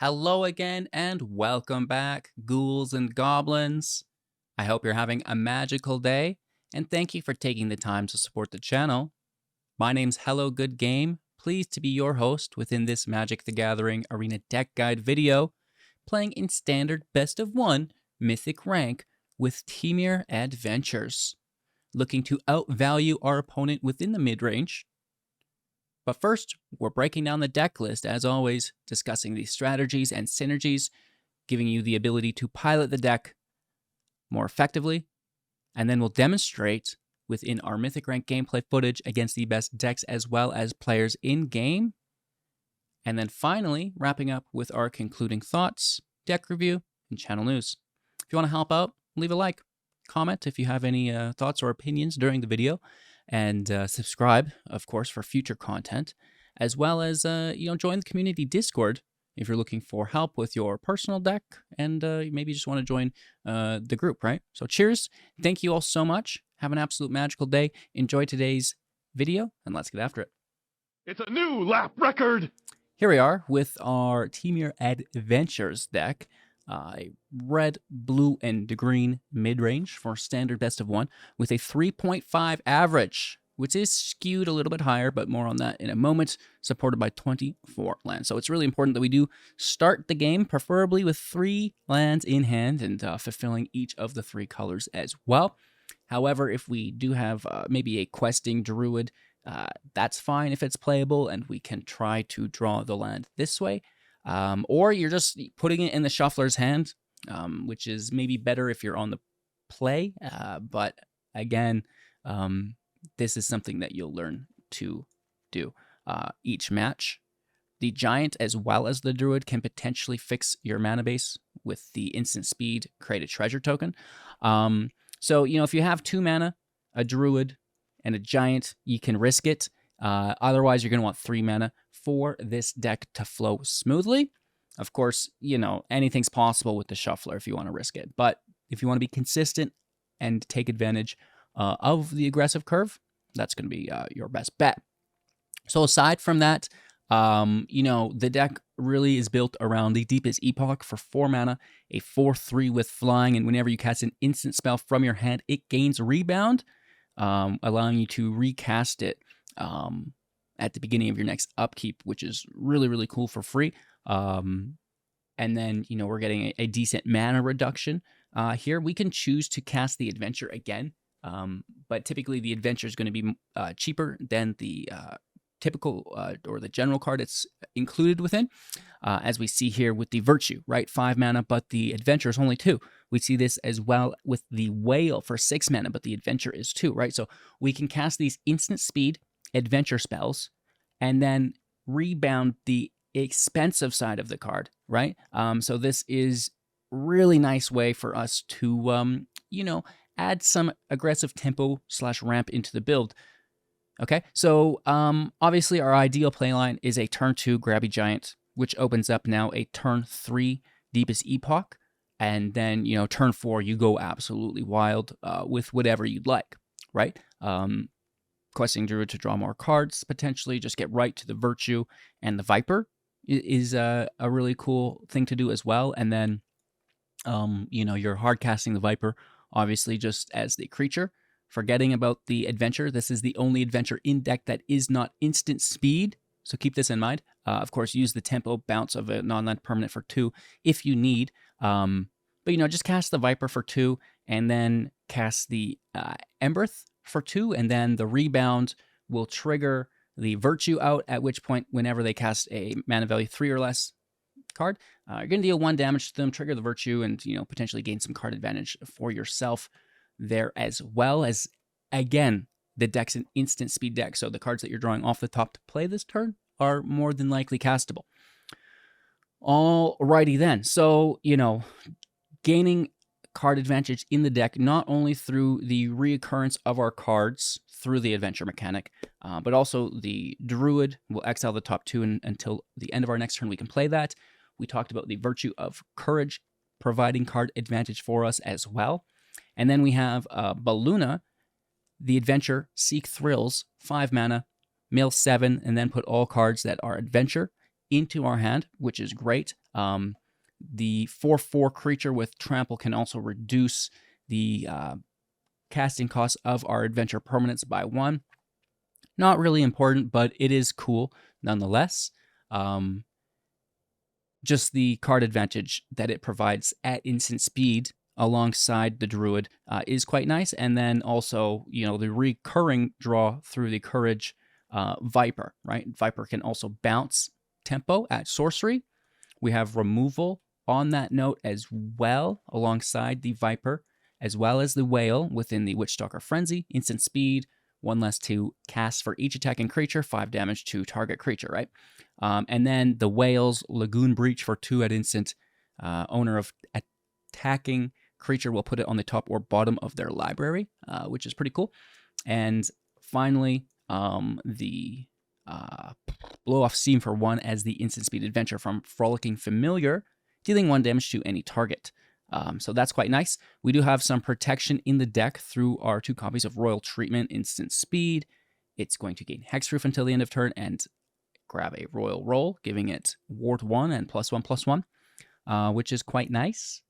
Hello again and welcome back, ghouls and goblins. I hope you're having a magical day, and thank you for taking the time to support the channel. My name's Hello Good Game, pleased to be your host within this Magic the Gathering Arena Deck Guide video, playing in Standard Best of 1 Mythic Rank with Temur Adventures, looking to outvalue our opponent within the mid-range. But first, we're breaking down the deck list, as always, discussing the strategies and synergies, giving you the ability to pilot the deck more effectively, and then we'll demonstrate within our Mythic Rank gameplay footage against the best decks as well as players in-game. And then finally, wrapping up with our concluding thoughts, deck review, and channel news. If you want to help out, leave a like, comment if you have any thoughts or opinions during the video, and subscribe, of course, for future content, as well as join the community Discord if you're looking for help with your personal deck, and maybe you just want to join the group, right? So cheers, thank you all so much, have an absolute magical day, enjoy today's video, and let's get after it. It's a new lap record! Here we are with our Temur Adventures deck. A red, blue, and green mid-range for standard best of 1 with a 3.5 average, which is skewed a little bit higher, but more on that in a moment, supported by 24 lands. So it's really important that we do start the game, preferably with 3 lands in hand and fulfilling each of the 3 colors as well. However, if we do have maybe a Questing Druid, that's fine if it's playable, and we can try to draw the land this way. Or you're just putting it in the shuffler's hand, which is maybe better if you're on the play. But again, this is something that you'll learn to do each match. The Giant as well as the Druid can potentially fix your mana base with the instant speed, create a treasure token. So, if you have 2 mana, a Druid, and a Giant, you can risk it. Otherwise, you're going to want 3 mana for this deck to flow smoothly. Of course, anything's possible with the shuffler if you want to risk it. But if you want to be consistent and take advantage of the aggressive curve, that's going to be your best bet. So aside from that, the deck really is built around the Deepest Epoch for 4 mana, a 4/3 with flying, and whenever you cast an instant spell from your hand, it gains rebound, allowing you to recast it at the beginning of your next upkeep, which is really, really cool for free. And then, we're getting a decent mana reduction. Here, we can choose to cast the Adventure again, but typically the Adventure is going to be cheaper than the typical or the general card it's included within, as we see here with the Virtue, right? 5 mana, but the Adventure is only 2. We see this as well with the Whale for 6 mana, but the Adventure is 2, right? So we can cast these instant speed Adventure spells and then rebound the expensive side of the card, right? So this is really nice way for us to, add some aggressive tempo / ramp into the build. Okay, so obviously our ideal playline is a turn 2 Grabby Giant, which opens up now a turn 3 Deepest Epoch, and then, turn 4 you go absolutely wild with whatever you'd like, right? Questing Druid to draw more cards, potentially just get right to the Virtue, and the Viper is a really cool thing to do as well. And then, you're hard casting the Viper, obviously just as the creature, forgetting about the Adventure. This is the only Adventure in deck that is not instant speed, so keep this in mind. Of course, use the tempo bounce of a non-land permanent for 2 if you need. But, just cast the Viper for 2, and then cast the Emberth for 2, and then the rebound will trigger the Virtue out, at which point, whenever they cast a mana value 3 or less card, you're going to deal 1 damage to them, trigger the Virtue, and, potentially gain some card advantage for yourself there, as well as, again, the deck's an instant speed deck, so the cards that you're drawing off the top to play this turn are more than likely castable. Alrighty then, so, gaining card advantage in the deck, not only through the reoccurrence of our cards through the Adventure mechanic, but also the Druid will exile the top 2 until the end of our next turn we can play that. We talked about the Virtue of Courage providing card advantage for us as well. And then we have Baluna, the Adventure, Seek Thrills, 5 mana, mill 7, and then put all cards that are Adventure into our hand, which is great. The 4/4 creature with trample can also reduce the casting cost of our adventure permanents by 1. Not really important, but it is cool nonetheless. Just the card advantage that it provides at instant speed alongside the Druid is quite nice. And then also, the recurring draw through the Courage Viper, right? Viper can also bounce tempo at sorcery. We have removal on that note as well, alongside the Viper, as well as the Whale within the Witchstalker Frenzy. Instant speed, 1 less to cast for each attacking creature, 5 damage to target creature, right? And then the Whale's Lagoon Breach for 2 at instant. Owner of attacking creature will put it on the top or bottom of their library, which is pretty cool. And finally, the Blow Off Steam for 1 as the instant speed adventure from Frolicking Familiar, dealing 1 damage to any target. So that's quite nice. We do have some protection in the deck through our 2 copies of Royal Treatment instant speed. It's going to gain Hexproof until the end of turn and grab a Royal Roll, giving it Ward 1 and +1/+1, which is quite nice.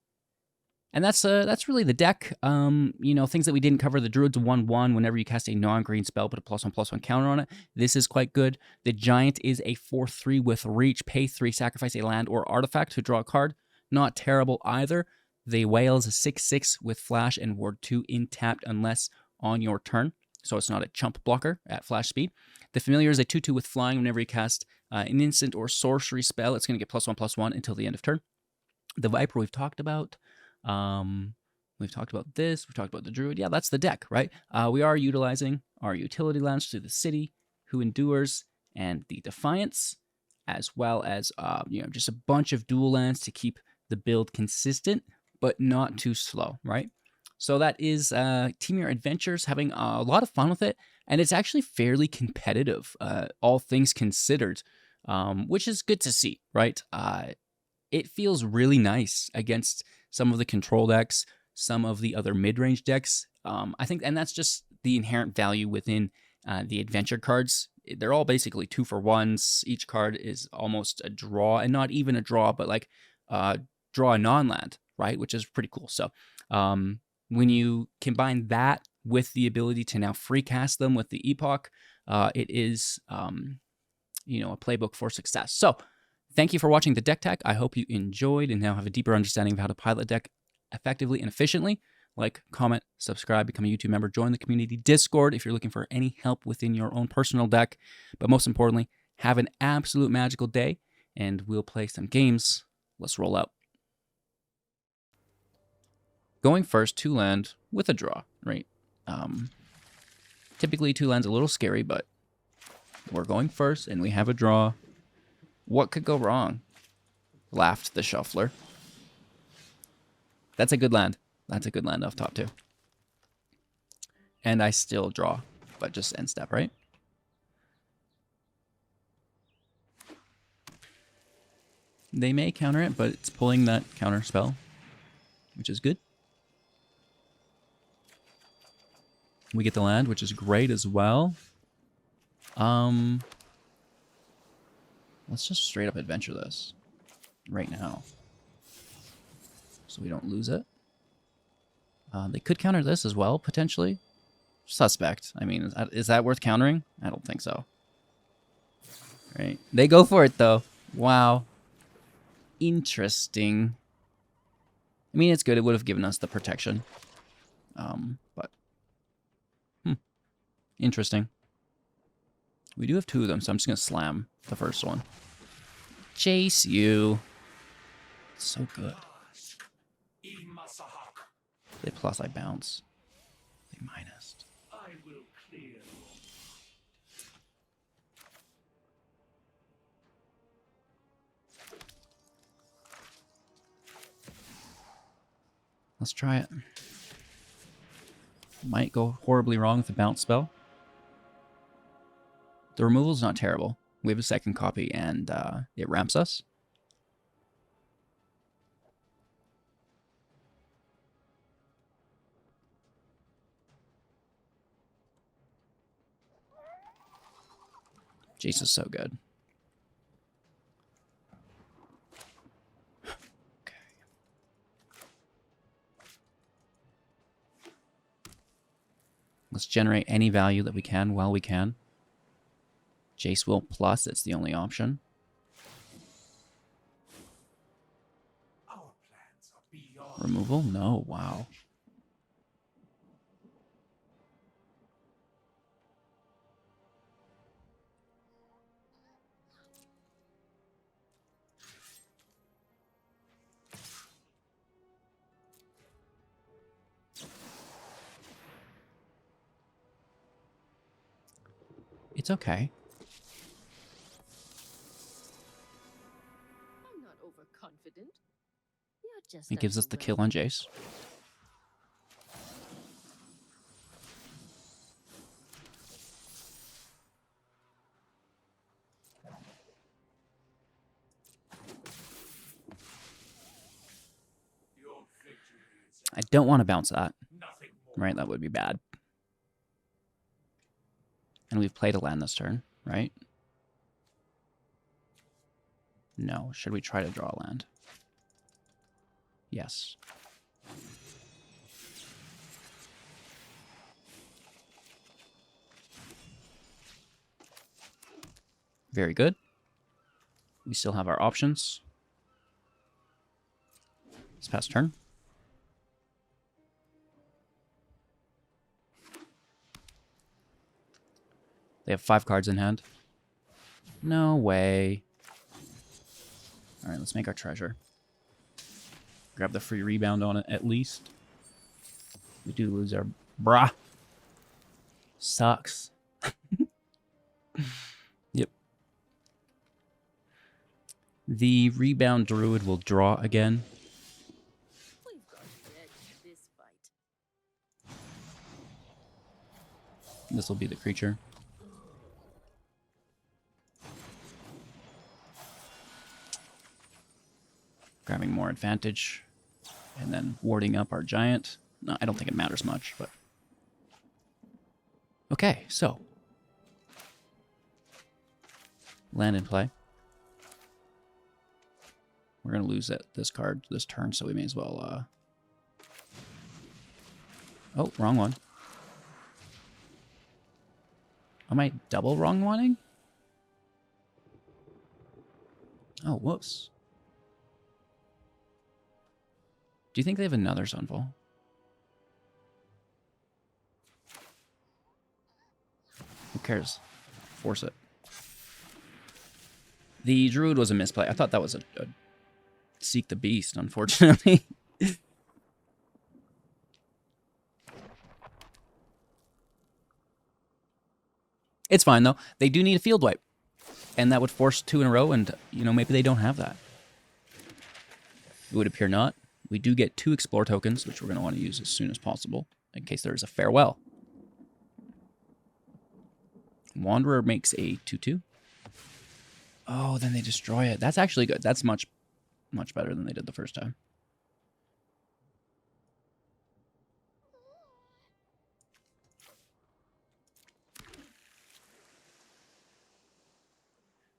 And that's really the deck. Things that we didn't cover. The Druid's 1/1 whenever you cast a non-green spell, put a +1/+1 counter on it. This is quite good. The Giant is a 4/3 with reach. Pay 3, sacrifice a land or artifact to draw a card. Not terrible either. The Whale is a 6/6 with flash and ward 2 in tapped unless on your turn. So it's not a chump blocker at flash speed. The Familiar is a 2/2 with flying. Whenever you cast an instant or sorcery spell, it's going to get +1/+1 until the end of turn. The Viper we've talked about. We've talked about this. We've talked about the Druid. Yeah, that's the deck, right? We are utilizing our utility lands through the City, Who Endures, and the Defiance, as well as just a bunch of dual lands to keep the build consistent, but not too slow, right? So that is Temur Adventures, having a lot of fun with it, and it's actually fairly competitive, all things considered, which is good to see, right? It feels really nice against some of the control decks, some of the other mid-range decks. I think, and that's just the inherent value within the adventure cards. They're all basically 2-for-1s. Each card is almost a draw, and not even a draw, but like draw a non-land, right? Which is pretty cool. So when you combine that with the ability to now free cast them with the Epoch, it is a playbook for success. So thank you for watching the Deck Tech. I hope you enjoyed and now have a deeper understanding of how to pilot deck effectively and efficiently. Like, comment, subscribe, become a YouTube member, join the community Discord if you're looking for any help within your own personal deck. But most importantly, have an absolute magical day, and we'll play some games. Let's roll out. Going first, 2 land with a draw, right? Typically 2 lands a little scary, but we're going first and we have a draw. What could go wrong? Laughed the Shuffler. That's a good land. That's a good land off top too. And I still draw, but just end step, right? They may counter it, but it's pulling that counter spell, which is good. We get the land, which is great as well. Let's just straight up adventure this right now, so we don't lose it. They could counter this as well, potentially. Suspect. I mean, is that worth countering? I don't think so. Right. They go for it, though. Wow. Interesting. I mean, it's good. It would have given us the protection. But... Interesting. We do have 2 of them, so I'm just going to slam the first one. Chase you. So good. They plus, I bounce. They minus. Let's try it. Might go horribly wrong with the bounce spell. The removal is not terrible. We have a second copy, and it ramps us. Jace is so good. Let's generate any value that we can while we can. Jace Will Plus, it's the only option. Removal? No, wow. It's okay. I'm not overconfident. You're just It gives us the kill on Jace. I don't want to bounce that. Right, that would be bad. And we've played a land this turn, right? No. Should we try to draw a land? Yes. Very good. We still have our options. Let's pass turn. They have 5 cards in hand. No way. Alright, let's make our treasure. Grab the free rebound on it, at least. We do lose our... Brah! Sucks. Yep. The rebound druid will draw again. We've got the edge in this fight. This will be the creature. Grabbing more advantage. And then warding up our giant. No, I don't think it matters much, but... Okay, so. Land in play. We're going to lose this card this turn, so we may as well... Oh, wrong one. Am I double wrong wanting? Oh, whoops. Do you think they have another Sunfall? Who cares? Force it. The Druid was a misplay. I thought that was a Seek the Beast, unfortunately. It's fine, though. They do need a field wipe. And that would force 2 in a row, and, you know, maybe they don't have that. It would appear not. We do get 2 Explore tokens, which we're going to want to use as soon as possible, in case there is a Farewell. Wanderer makes a 2/2. Oh, then they destroy it. That's actually good. That's much better than they did the first time.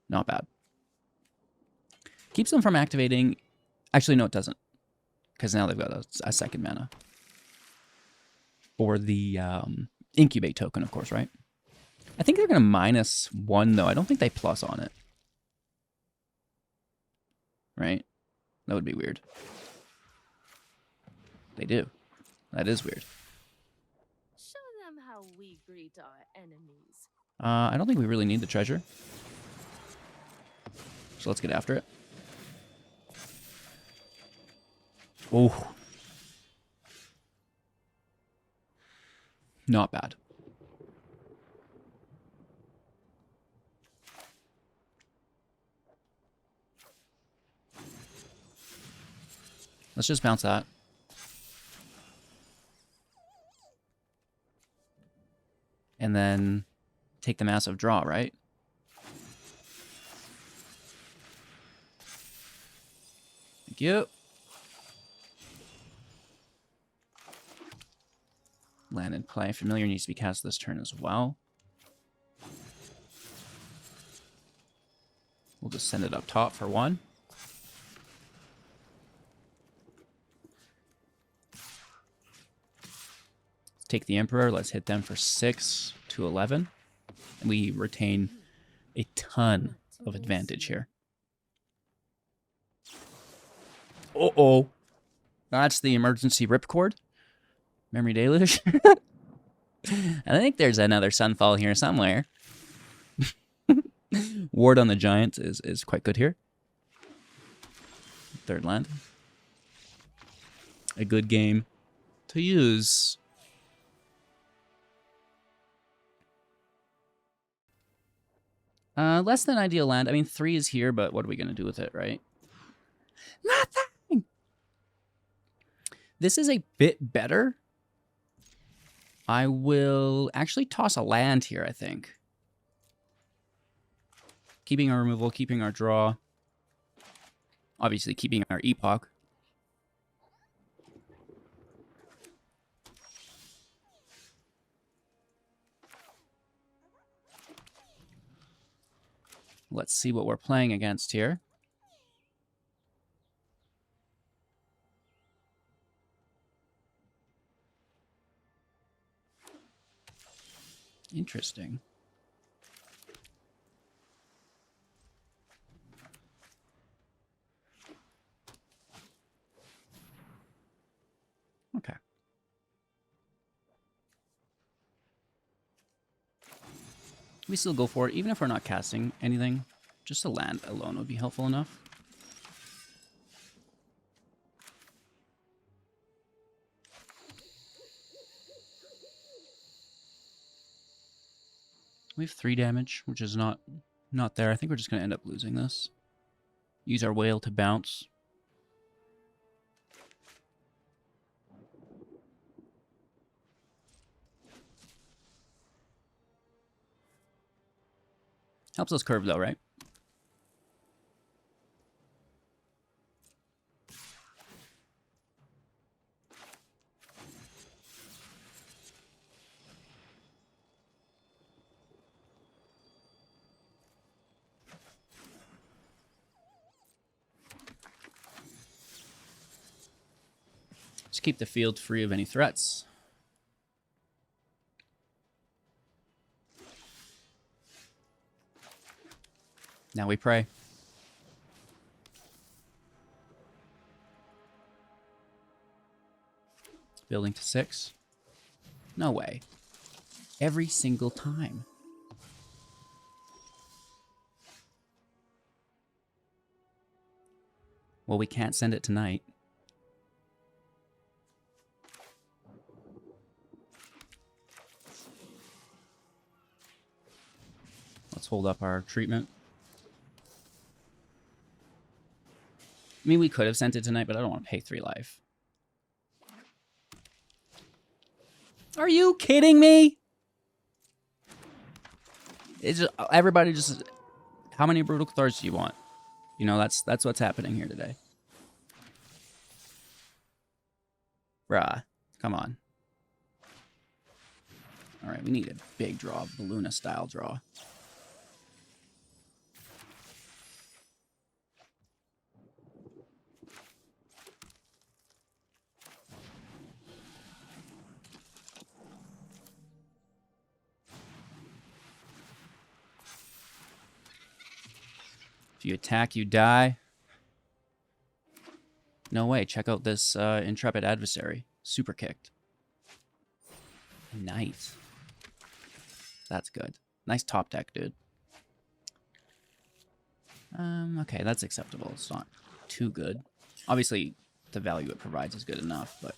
Not bad. Keeps them from activating. Actually, no, it doesn't. Because now they've got a second mana. For the Incubate token, of course, right? I think they're going to -1, though. I don't think they plus on it. Right? That would be weird. They do. That is weird. Show them how we greet our enemies. I don't think we really need the treasure. So let's get after it. Oh. Not bad. Let's just bounce that. And then take the massive draw, right? Thank you. Land in play. Familiar needs to be cast this turn as well. We'll just send it up top for 1. take the Emperor. Let's hit them for 6 to 11. And we retain a ton of advantage here. Uh-oh. That's the emergency ripcord. Memory deluge. I think there's another Sunfall here somewhere. Ward on the Giant is quite good here. Third land. A good game to use. Less than ideal land. I mean, 3 is here, but what are we going to do with it, right? Nothing! This is a bit better. I will actually toss a land here, I think. Keeping our removal, keeping our draw. Obviously, keeping our Epoch. Let's see what we're playing against here. Interesting. Okay. We still go for it, even if we're not casting anything. Just a land alone would be helpful enough. We have 3 damage, which is not there. I think we're just going to end up losing this. Use our whale to bounce. Helps us curve though, right? Just keep the field free of any threats. Now we pray. Building to 6. No way. Every single time. Well, we can't send it tonight. Let's hold up our treatment. I mean, we could have sent it tonight, but I don't want to pay 3 life. Are you kidding me? It's just, everybody just... How many Brutal Cathars do you want? You know, that's what's happening here today. Bruh, come on. All right, we need a big draw, Balluna-style draw. If you attack, you die. No way. Check out this Intrepid Adversary. Super kicked. Knight. That's good. Nice top deck, dude. Okay, that's acceptable. It's not too good. Obviously, the value it provides is good enough, but...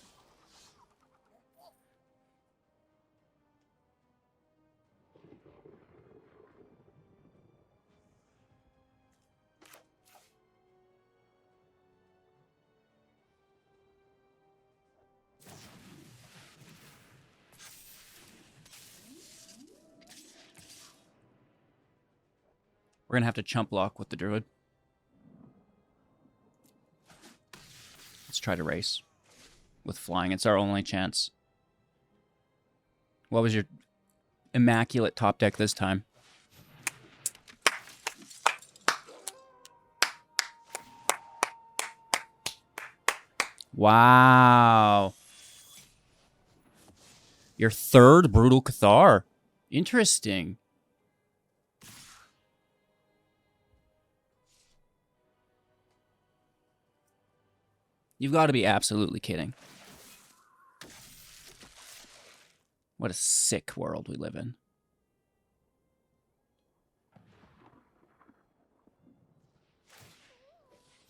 We're going to have to chump block with the Druid. Let's try to race with flying. It's our only chance. What was your immaculate top deck this time? Wow. Your third Brutal Cathar. Interesting. You've got to be absolutely kidding. What a sick world we live in.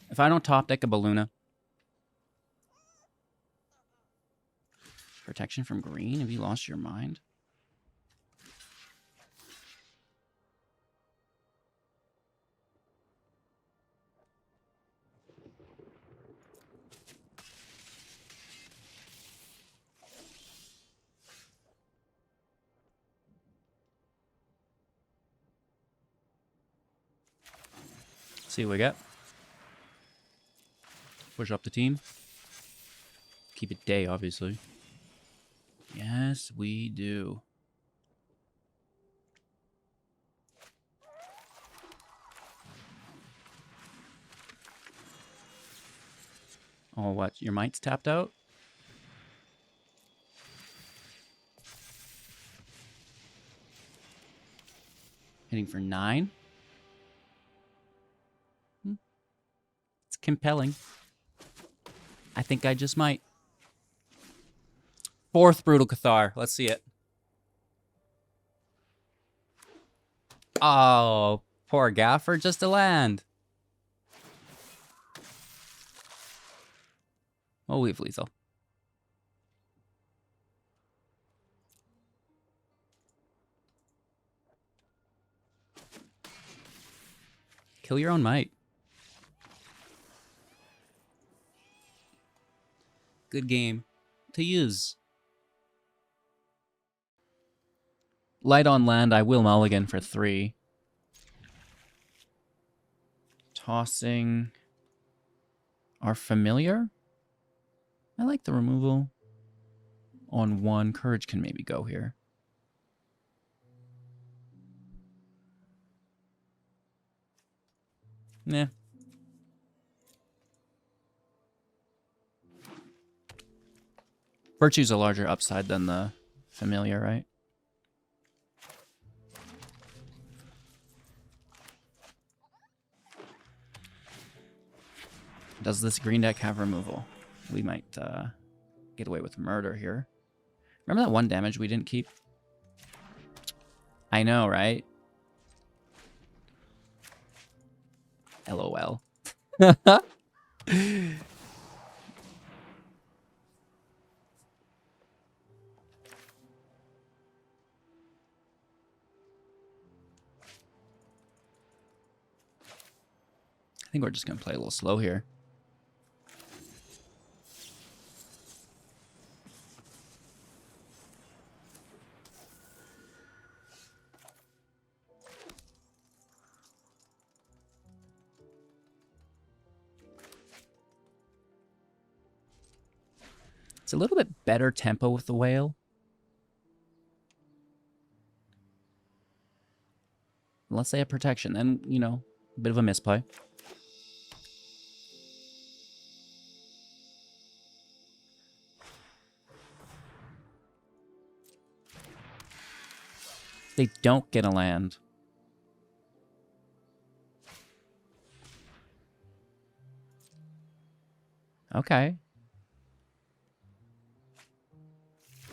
If I don't top deck a Balluna. Protection from green? Have you lost your mind? See what we got. Push up the team. Keep it day, obviously. Yes, we do. Oh, what? Your might's tapped out? Hitting for 9. It's compelling. I think I just might. 4th Brutal Cathar. Let's see it. Oh, poor Gaffer. Just a land. Oh, we have lethal. Kill your own might. Good game to use. Light on land, I will mulligan for 3. Tossing our familiar. I like the removal. On 1, courage can maybe go here. Nah. Virtue's a larger upside than the familiar, right? Does this green deck have removal? We might get away with murder here. Remember that 1 damage we didn't keep? I know, right? LOL. I think we're just going to play a little slow here. It's a little bit better tempo with the whale. Let's say a protection, then, you know, a bit of a misplay. They don't get a land. Okay.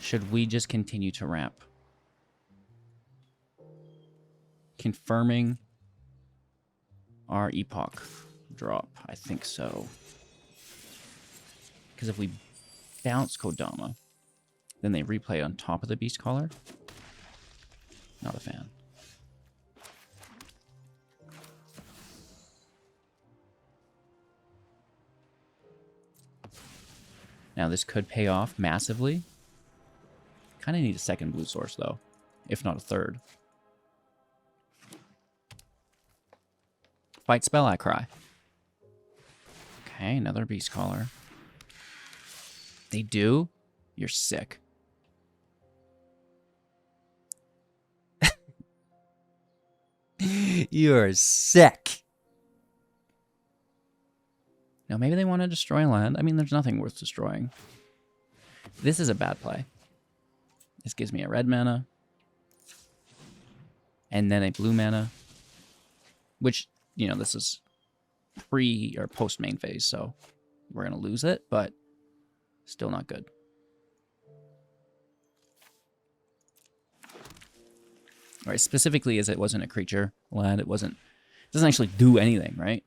Should we just continue to ramp? Confirming our Epoch drop. I think so. Because if we bounce Kodama, then they replay on top of the Beast Caller. Not a fan. Now this could pay off massively. Kind of need a second blue source though, if not a third. Fight spell, I cry. Okay, another Beast Caller. They do? You're sick. You're sick. Now, maybe they want to destroy land. I mean, there's nothing worth destroying. This is a bad play. This gives me a red mana. And then a blue mana. Which, you know, this is pre or post main phase, so we're going to lose it, but still not good. All right, specifically as it wasn't a creature land, it doesn't actually do anything, right?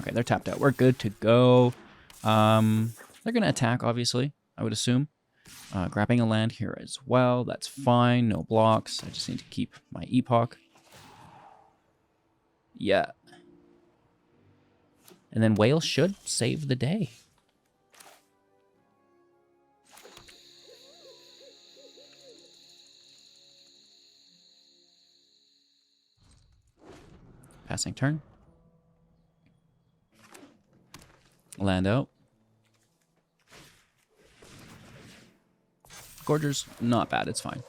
Okay, they're tapped out. We're good to go. They're going to attack, obviously, I would assume. Grabbing a land here as well. That's fine. No blocks. I just need to keep my Epoch. Yeah. And then Whale should save the day. Passing turn. Land out. Gorger's not bad. It's fine.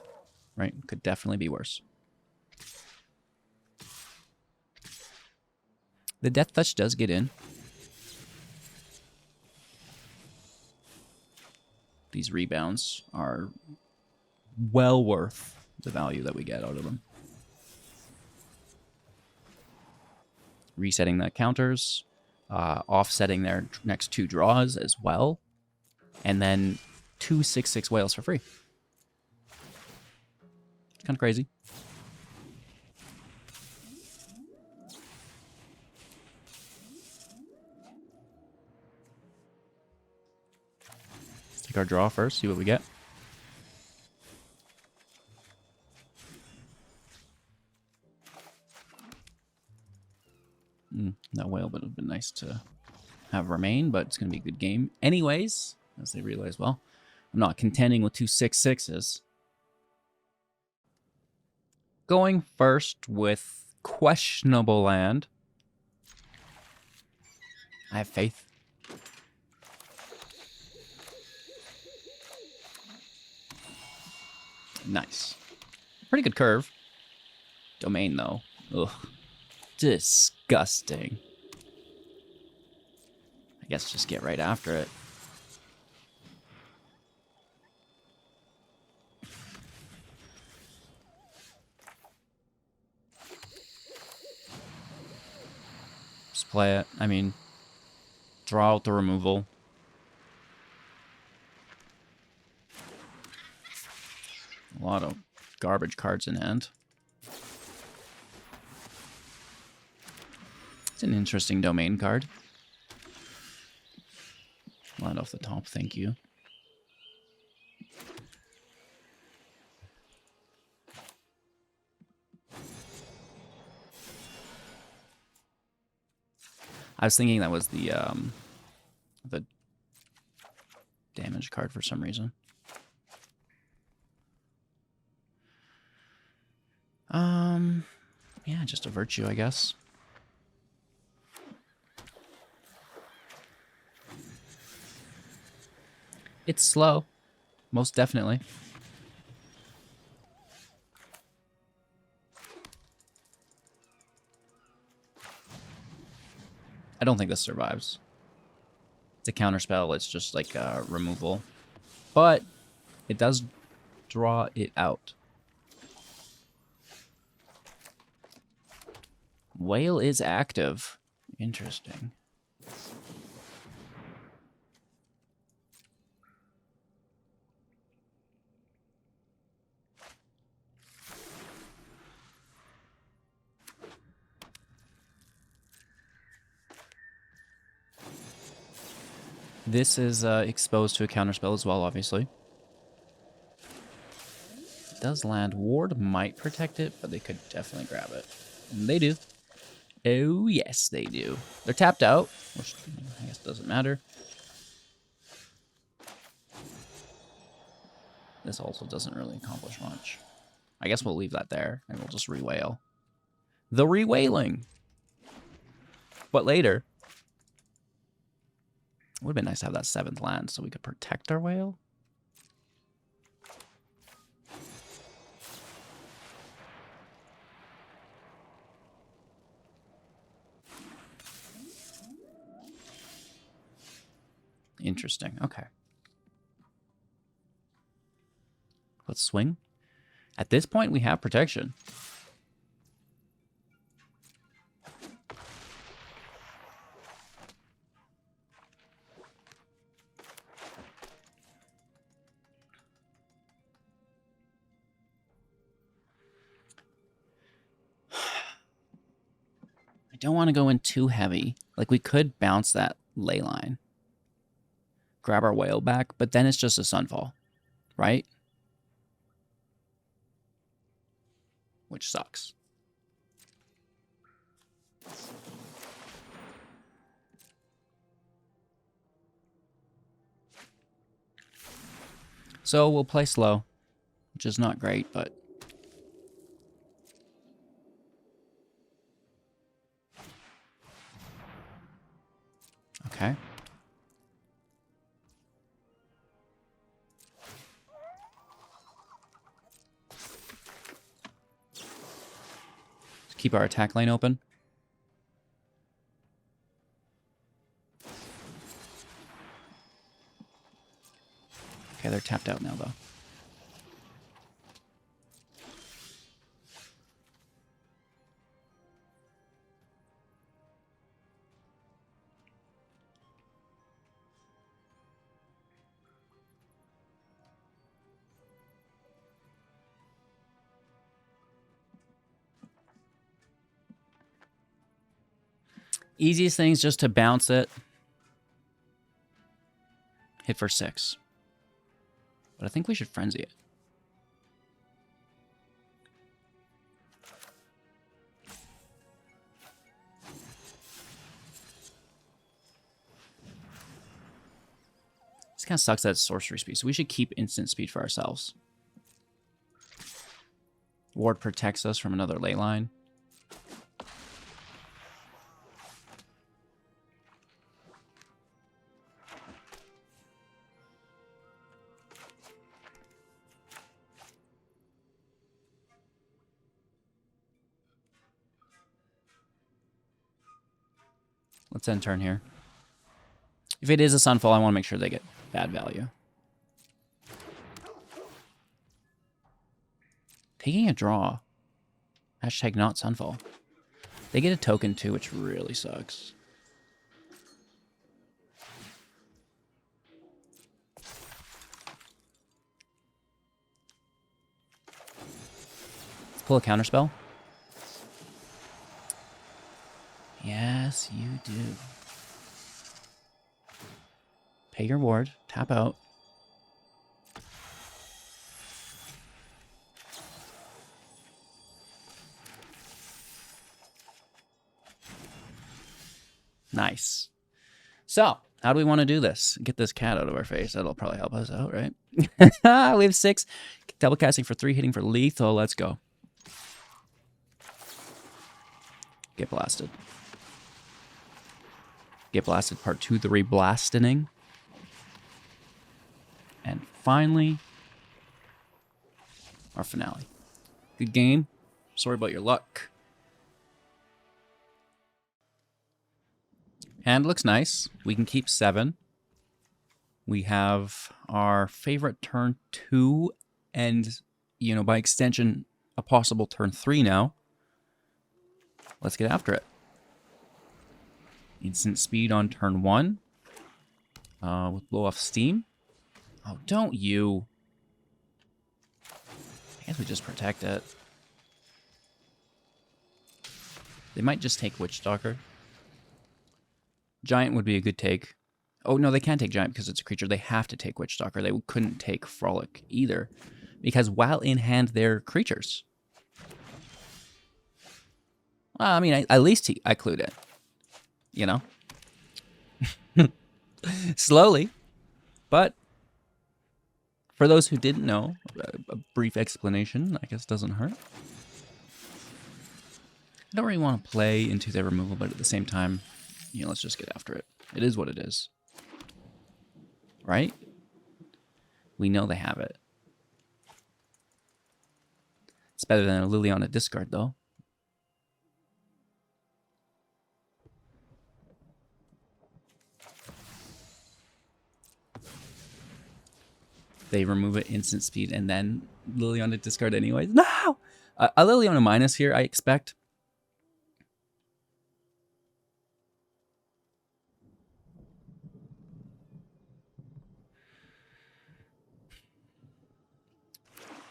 Right? Could definitely be worse. The Death Touch does get in. These rebounds are well worth the value that we get out of them. Resetting the counters, offsetting their next 2 draws as well, and then 2 6/6 whales for free. It's kind of crazy. Let's take our draw first, see what we get. That whale would have been nice to have remain, but it's going to be a good game anyways, as they realize, well, I'm not contending with 2 6/6s. Going first with questionable land. I have faith. Nice. Pretty good curve. Domain, though. Ugh. Disgusting. I guess just get right after it. Just play it. I mean, draw out the removal. A lot of garbage cards in hand. It's an interesting domain card. Land off the top, thank you. I was thinking that was the damage card for some reason. Yeah, just a virtue, I guess. It's slow, most definitely. I don't think this survives. It's a counterspell, it's just like removal. But it does draw it out. Whale is active. Interesting. This is exposed to a counterspell as well, obviously. It does land. Ward might protect it, but they could definitely grab it. And they do. Oh, yes, they do. They're tapped out, which I guess doesn't matter. This also doesn't really accomplish much. I guess we'll leave that there, and we'll just re-whale. The re-whaling! But later, it would have been nice to have that 7th land so we could protect our whale. Interesting. Okay. Let's swing. At this point, we have protection. I don't want to go in too heavy. Like, we could bounce that ley line. Grab our whale back, but then it's just a sunfall, right? Which sucks. So we'll play slow, which is not great, but... Okay. Let's keep our attack lane open. Okay, they're tapped out now, though. Easiest thing is just to bounce it. Hit for 6. But I think we should frenzy it. This kind of sucks that it's sorcery speed, so we should keep instant speed for ourselves. Ward protects us from another ley line. Let's end turn here. If it is a Sunfall, I want to make sure they get bad value. Taking a draw. Hashtag not Sunfall. They get a token too, which really sucks. Let's pull a counterspell. Yes, you do. Pay your ward. Tap out. Nice. So, how do we want to do this? Get this cat out of our face. That'll probably help us out, right? We have 6. Double casting for 3, hitting for lethal. Let's go. Get blasted. Get blasted part 2, the reblasting. And finally, our finale. Good game. Sorry about your luck. Hand looks nice. We can keep 7. We have our favorite turn 2 and, you know, by extension, a possible turn 3 now. Let's get after it. Instant speed on turn 1. With blow off steam. Oh, don't you. I guess we just protect it. They might just take Witchstalker. Giant would be a good take. Oh, no, they can't take Giant because it's a creature. They have to take Witchstalker. They couldn't take Frolic either. Because while in hand, they're creatures. Well, I mean, at least I clued it. You know? Slowly. But for those who didn't know, a brief explanation, I guess, doesn't hurt. I don't really want to play into their removal, but at the same time, you know, let's just get after it. It is what it is. Right? We know they have it. It's better than a Liliana discard, though. they remove it instant speed and then Liliana discard anyways. No! A Liliana minus here, I expect.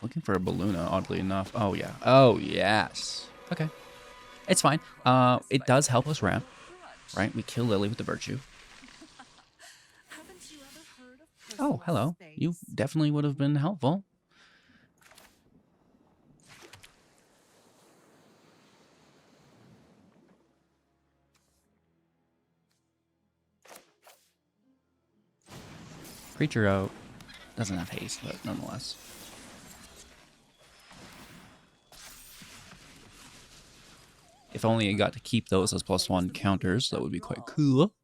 Looking for a Balloona, oddly enough. Oh, yeah. Oh, yes. Okay. It's fine. It does help us ramp, right? We kill Lily with the Virtue. Haven't you ever heard of Oh, personal hello. space? You definitely would have been helpful. Creature out. Doesn't have haste, but nonetheless. If only I got to keep those as +1 counters, that would be quite cool.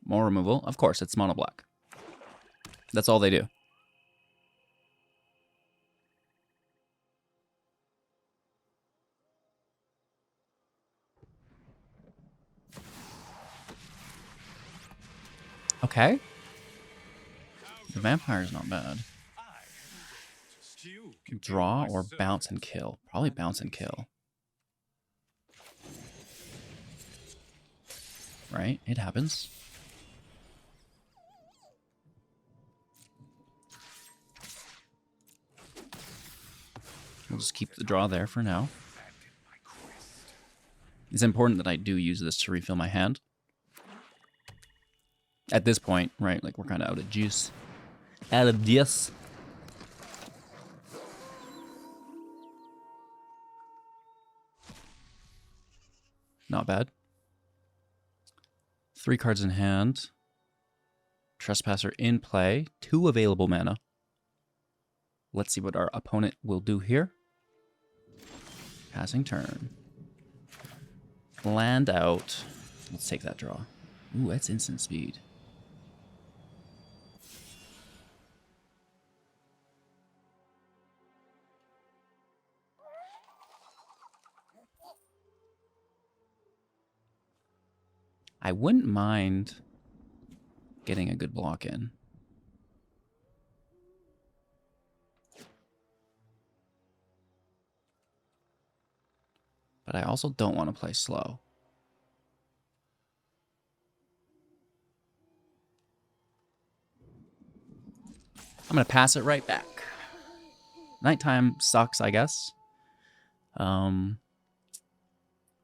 More removal. Of course, it's mono black. That's all they do. Okay. The vampire's not bad. Draw or bounce and kill? Probably bounce and kill. Right? It happens. We'll just keep the draw there for now. It's important that I do use this to refill my hand. At this point, right, like we're kind of out of juice. Out of juice. Not bad. 3 cards in hand. Trespasser in play. 2 available mana. Let's see what our opponent will do here. Passing turn. Land out. Let's take that draw. Ooh, that's instant speed. I wouldn't mind getting a good block in. But I also don't want to play slow. I'm going to pass it right back. Nighttime sucks, I guess. But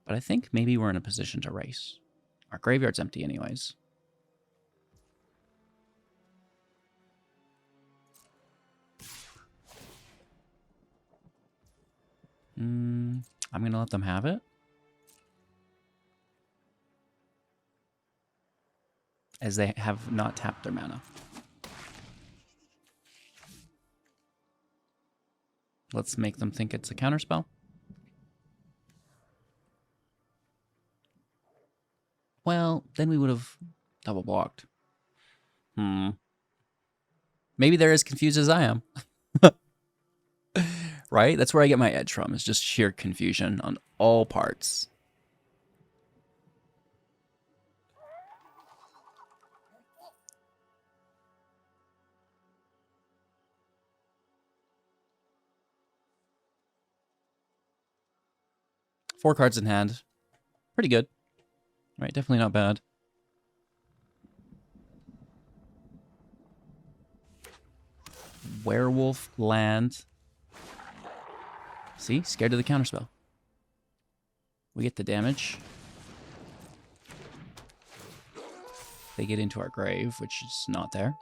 I think maybe we're in a position to race. Our graveyard's empty anyways. I'm going to let them have it. As they have not tapped their mana. Let's make them think it's a counterspell. Well, then we would have double blocked. Maybe they're as confused as I am. Right? That's where I get my edge from. It's just sheer confusion on all parts. Four cards in hand. Pretty good. Right, definitely not bad. Werewolf land. See? Scared of the counterspell. We get the damage. They get into our grave, which is not there.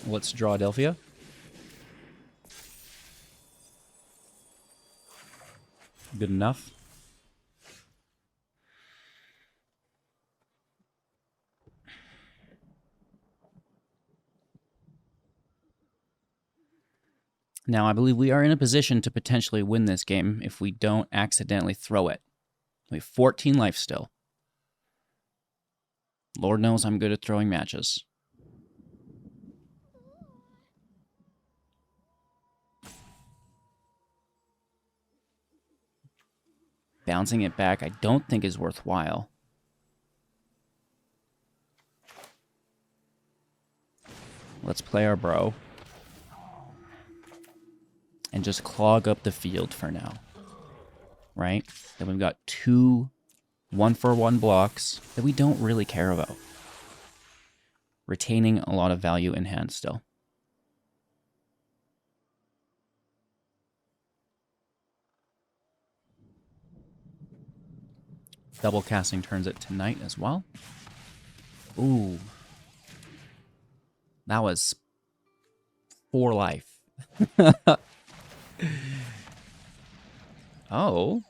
Let's draw Adelphia. Good enough. Now, I believe we are in a position to potentially win this game if we don't accidentally throw it. We have 14 life still. Lord knows I'm good at throwing matches. Bouncing it back, I don't think is worthwhile. Let's play our bro. And just clog up the field for now. Right? Then we've got 2 1-for-1 blocks that we don't really care about. Retaining a lot of value in hand still. Double casting turns it tonight as well. Ooh. That was 4 life. Oh.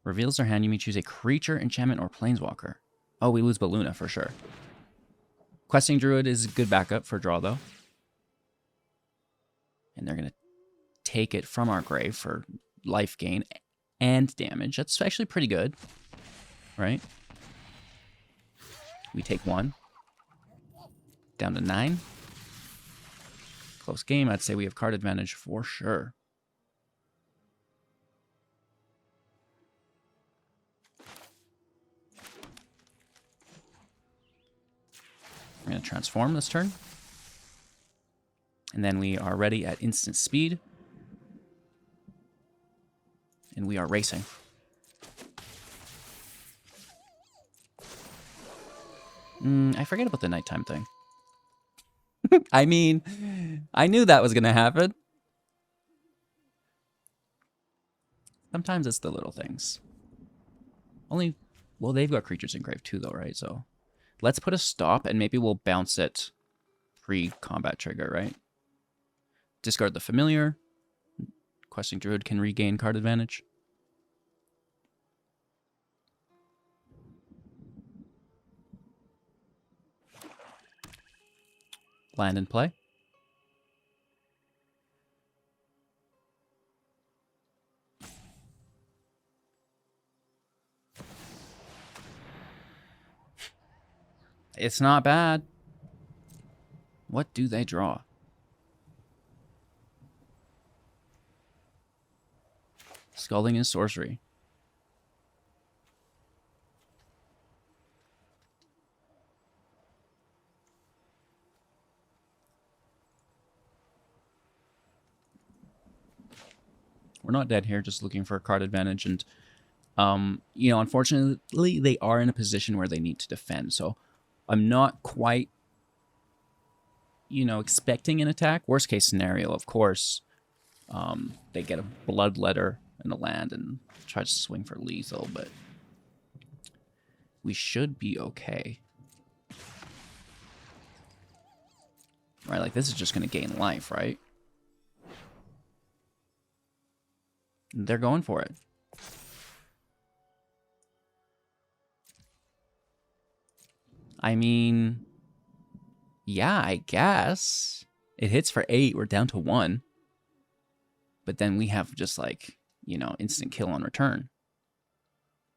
Reveals their hand. You may choose a creature, enchantment, or planeswalker. Oh, we lose Baluna for sure. Questing Druid is a good backup for draw, though. And they're going to take it from our grave for life gain and damage. That's actually pretty good. Right? We take 1. Down to 9. Close game. I'd say we have card advantage for sure. We're going to transform this turn. And then we are ready at instant speed. And we are racing. I forget about the nighttime thing. I mean, I knew that was going to happen. Sometimes it's the little things. Only, well, they've got creatures in grave too, though, right? So let's put a stop, and maybe we'll bounce it pre-combat trigger, right? Discard the familiar. Questing Druid can regain card advantage. Land and play. It's not bad. What do they draw? Scalding is sorcery. We're not dead here, just looking for a card advantage. And, you know, unfortunately, they are in a position where they need to defend. So I'm not quite, you know, expecting an attack. Worst case scenario, of course, they get a bloodletter in the land and try to swing for lethal, but we should be okay. Right, like this is just going to gain life, right? They're going for it. I mean, yeah, I guess. It hits for 8. We're down to 1. But then we have just like, you know, instant kill on return.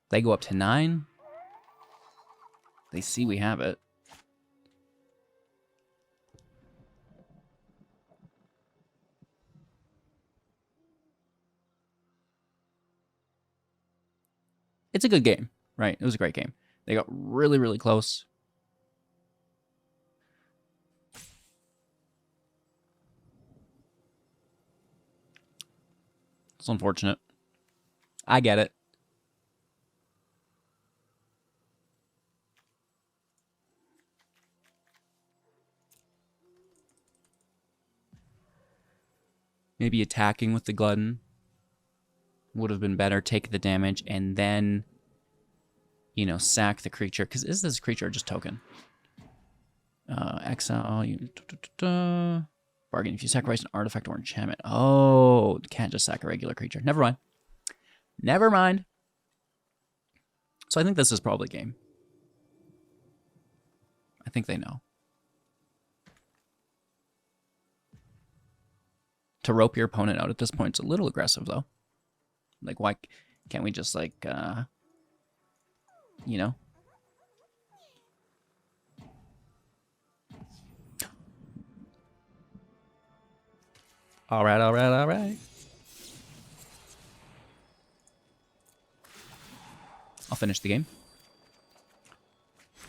They go up to 9. They see we have it. It's a good game, right? It was a great game. They got really, really close. It's unfortunate. I get it. Maybe attacking with the Glutton would have been better. Take the damage and then, you know, sack the creature. Because is this creature just token? Exile. Bargain. If you sacrifice an artifact or enchantment. Oh, can't just sack a regular creature. Never mind. Never mind. So I think this is probably game. I think they know. To rope your opponent out at this point is a little aggressive, though. Like, why can't we just, like, you know? All right, all right, all right. I'll finish the game.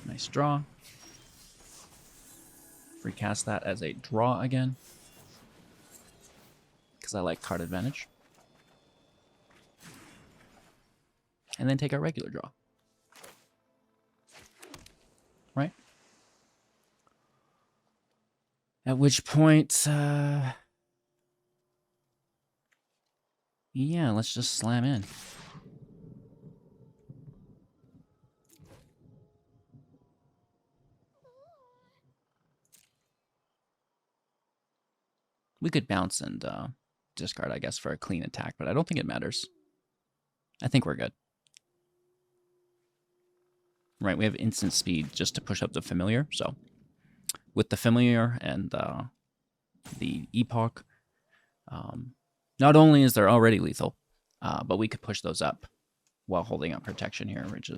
Nice draw. Recast that as a draw again, because I like card advantage. And then take our regular draw. Right? At which point, yeah, let's just slam in. We could bounce and discard, I guess, for a clean attack, but I don't think it matters. I think we're good. Right, we have instant speed just to push up the Familiar, so with the Familiar and the Epoch, not only is there already lethal, but we could push those up while holding up protection here, which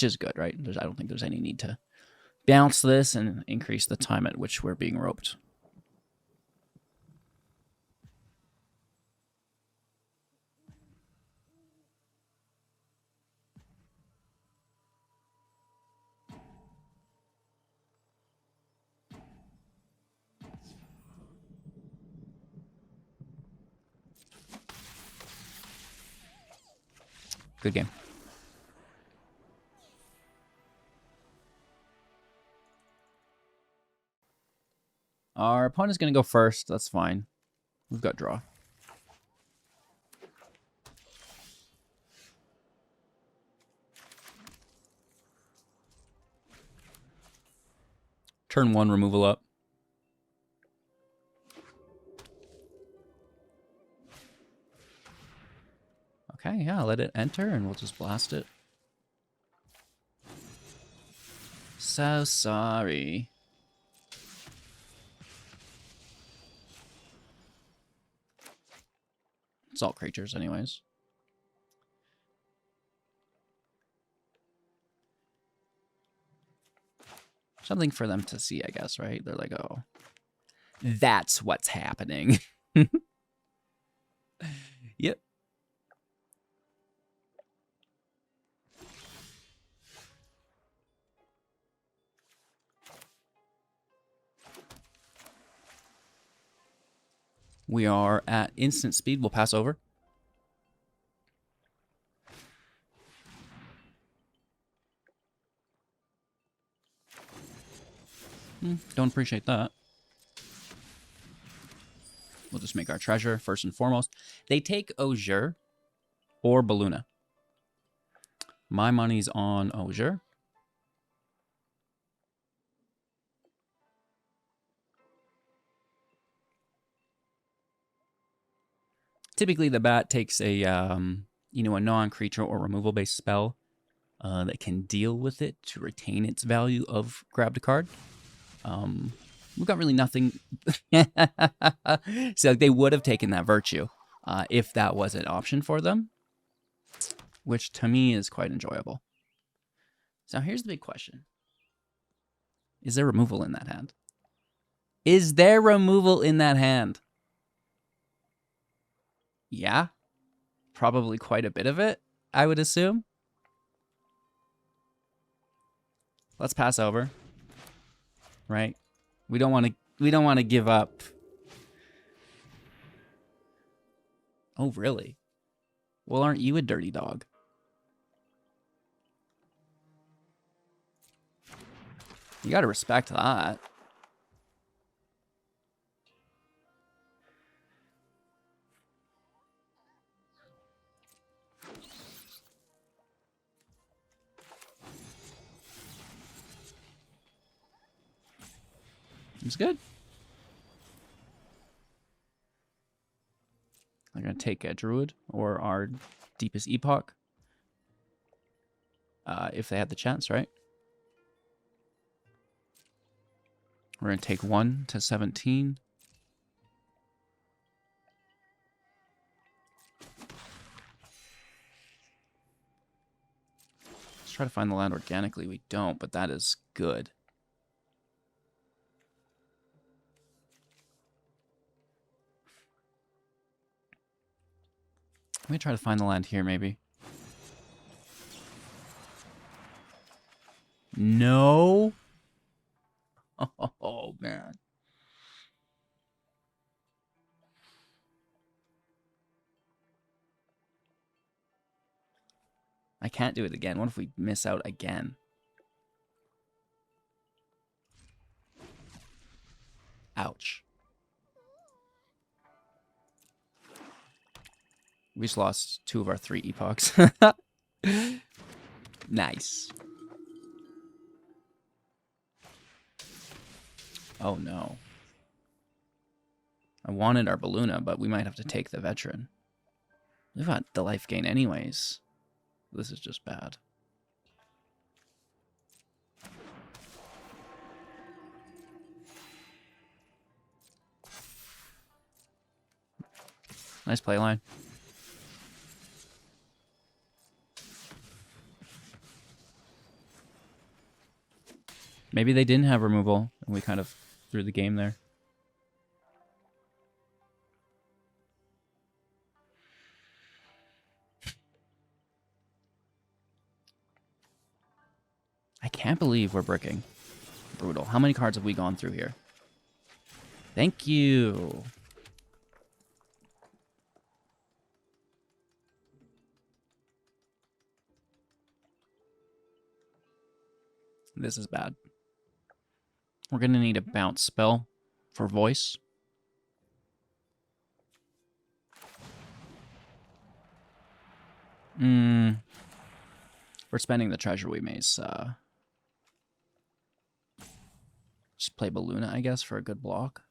is good, right? I don't think there's any need to bounce this and increase the time at which we're being roped. Good game. Our opponent's going to go first. That's fine. We've got draw. Turn 1, removal up. Okay, yeah, let it enter and we'll just blast it. So sorry. It's all creatures anyways. Something for them to see, I guess, right? They're like, oh, that's what's happening. Yep. We are at instant speed. We'll pass over. Don't appreciate that. We'll just make our treasure first and foremost. They take Ojer or Baluna. My money's on Ojer. Typically, the bat takes a a non-creature or removal-based spell that can deal with it to retain its value of grabbed a card. We've got really nothing. So they would have taken that virtue if that was an option for them, which to me is quite enjoyable. So here's the big question. Is there removal in that hand? Is there removal in that hand? Yeah. Probably quite a bit of it, I would assume. Let's pass over. Right? We don't want to give up. Oh, really? Well, aren't you a dirty dog? You got to respect that. It's good. I'm going to take a Druid or our deepest Epoch. If they had the chance, right? We're going to take 1 to 17. Let's try to find the land organically. We don't, but that is good. Let me try to find the land here, maybe. no. Oh, man. I can't do it again. What if we miss out again? Ouch. We just lost 2 of our 3 epochs. Nice. Oh no. I wanted our Balluna, but we might have to take the veteran. We've got the life gain anyways. This is just bad. Nice play line. Maybe they didn't have removal, and we kind of threw the game there. I can't believe we're bricking. Brutal. How many cards have we gone through here? Thank you. This is bad. We're going to need a bounce spell for voice. We're spending the treasure we made. Just play Balluna, I guess, for a good block.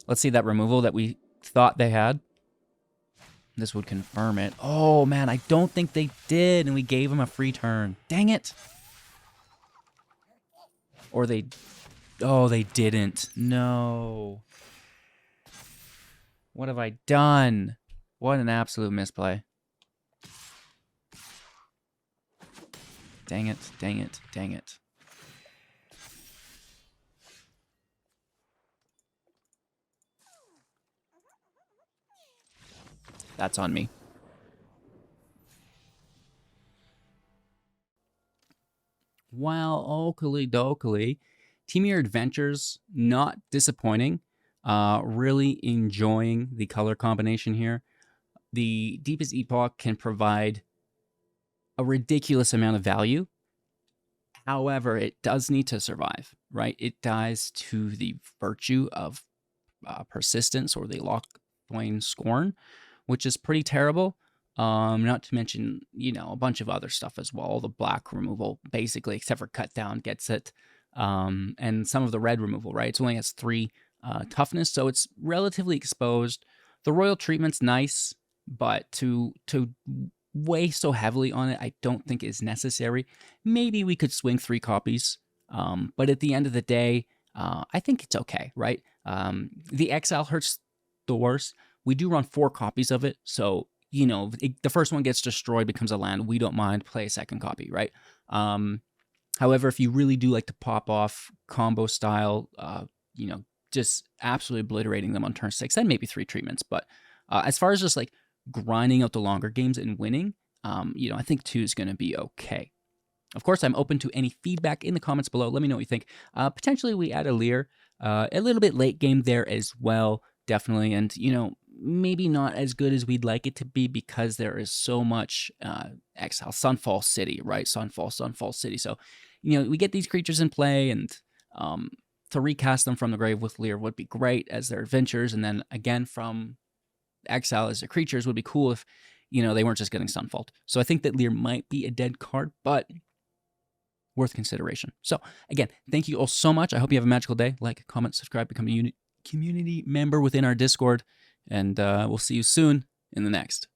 Let's see that removal that we thought they had. This would confirm it. Oh, man, I don't think they did, and we gave them a free turn. Dang it. Or they... Oh, they didn't. No. What have I done? What an absolute misplay. Dang it, dang it, dang it. That's on me. Well, oakley dokley. Temur Adventures, not disappointing. Really enjoying the color combination here. The Deepest Epoch can provide a ridiculous amount of value. However, it does need to survive, right? It dies to the virtue of persistence, or the Loch-Whale Scorn, which is pretty terrible. Not to mention, you know, a bunch of other stuff as well. The black removal, basically, except for cut down, gets it. And some of the red removal, right? It only has 3 toughness, so it's relatively exposed. The royal treatment's nice, but to weigh so heavily on it, I don't think is necessary. Maybe we could swing 3 copies, but at the end of the day, I think it's okay, right? The exile hurts the worst. We do run 4 copies of it, so, you know, the first one gets destroyed, becomes a land. We don't mind, play a second copy, right? However, if you really do like to pop off combo style, you know, just absolutely obliterating them on turn 6, then maybe 3 treatments. But as far as just like grinding out the longer games and winning, you know, I think 2 is going to be okay. Of course, I'm open to any feedback in the comments below. Let me know what you think. Potentially, we add a Lear a little bit late game there as well, definitely. And, you know, maybe not as good as we'd like it to be because there is so much exile. Sunfall City, right? Sunfall City. So, you know, we get these creatures in play, and to recast them from the grave with Lear would be great as their adventures. And then again, from exile as their creatures would be cool if, you know, they weren't just getting Sunfall. So I think that Lear might be a dead card, but worth consideration. So again, thank you all so much. I hope you have a magical day. Like, comment, subscribe, become a community member within our Discord, and we'll see you soon in the next.